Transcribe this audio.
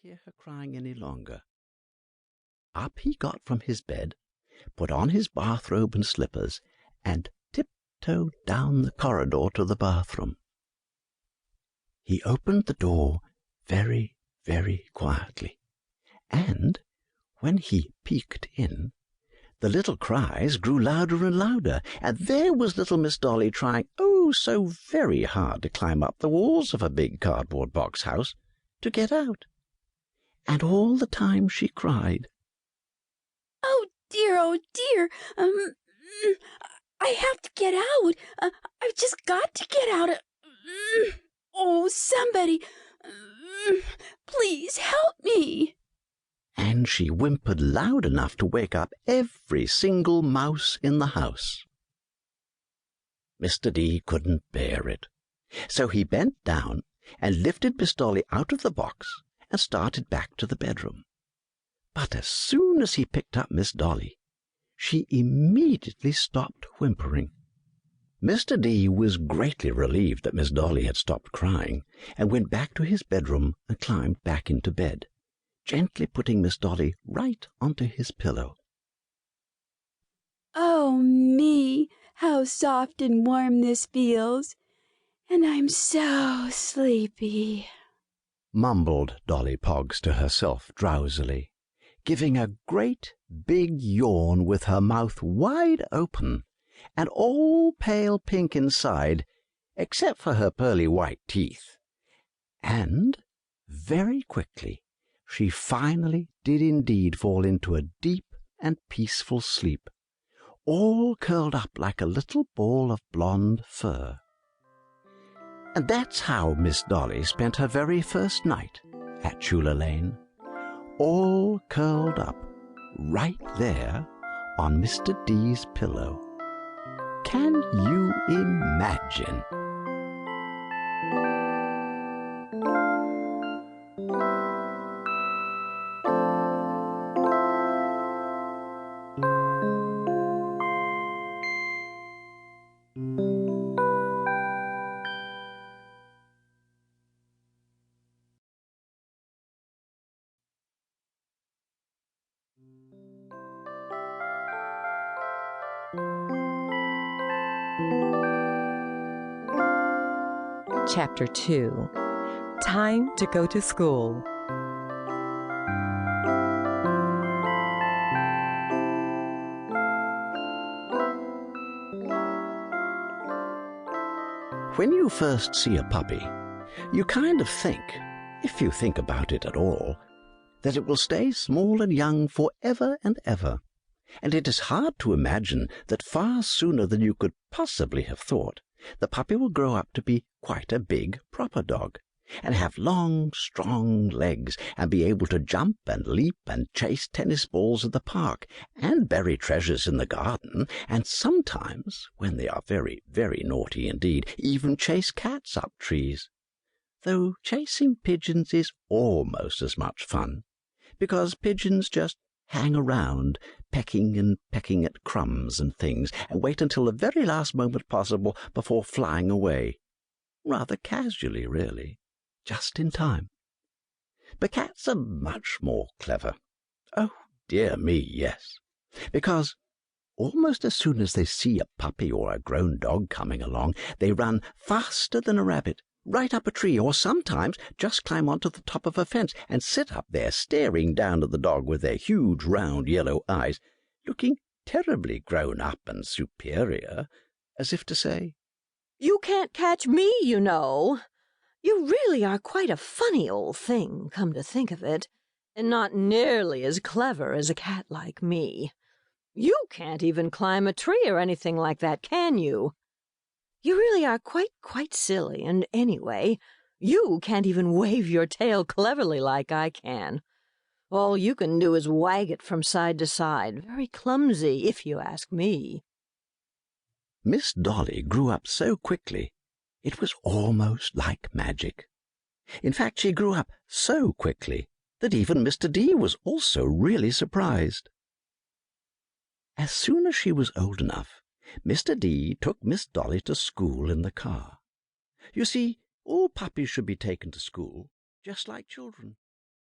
hear her crying any longer. Up he got from his bed, put on his bathrobe and slippers, and tiptoed down the corridor to the bathroom. He opened the door very, very quietly, and when he peeked in, the little cries grew louder and louder, and there was little Miss Dolly trying so very hard to climb up the walls of a big cardboard box house to get out. And all the time she cried, "Oh dear, I have to get out. I've just got to get out. Oh, somebody, please help me." And she whimpered loud enough to wake up every single mouse in the house. Mr. D couldn't bear it, so he bent down and lifted Miss Dolly out of the box and started back to the bedroom. But as soon as he picked up Miss Dolly, she immediately stopped whimpering. Mr. D was greatly relieved that Miss Dolly had stopped crying, and went back to his bedroom and climbed back into bed, gently putting Miss Dolly right onto his pillow. "Oh, me, how soft and warm this feels, and I'm so sleepy," mumbled Dollypogs to herself drowsily, giving a great big yawn with her mouth wide open and all pale pink inside, except for her pearly white teeth. And very quickly she finally did indeed fall into a deep and peaceful sleep, all curled up like a little ball of blonde fur. And that's how Miss Dolly spent her very first night at Chula Lane, all curled up right there on Mr. D's pillow. Can you imagine? Chapter 2. Time to go to school. When you first see a puppy, you kind of think, if you think about it at all, that it will stay small and young forever and ever, and it is hard to imagine that far sooner than you could possibly have thought, the puppy will grow up to be quite a big, proper dog, and have long, strong legs, and be able to jump and leap and chase tennis balls in the park, and bury treasures in the garden, and sometimes, when they are very, very naughty indeed, even chase cats up trees. Though chasing pigeons is almost as much fun, because pigeons just hang around, pecking at crumbs and things, and wait until the very last moment possible before flying away. Rather casually, really, just in time. But cats are much more clever. Oh, dear me, yes. Because almost as soon as they see a puppy or a grown dog coming along, they run faster than a rabbit, right up a tree, or sometimes just climb onto the top of a fence and sit up there staring down at the dog with their huge round yellow eyes, looking terribly grown up and superior, as if to say, "You can't catch me, you know. You really are quite a funny old thing, come to think of it, and not nearly as clever as a cat like me. You can't even climb a tree or anything like that, can you? You really are quite silly, and anyway, you can't even wave your tail cleverly like I can. All you can do is wag it from side to side, very clumsy, if you ask me." Miss Dolly grew up so quickly, it was almost like magic. In fact, she grew up so quickly that even Mr. D was also really surprised. As soon as she was old enough, Mr. D took Miss Dolly to school in the car. You see, all puppies should be taken to school, just like children.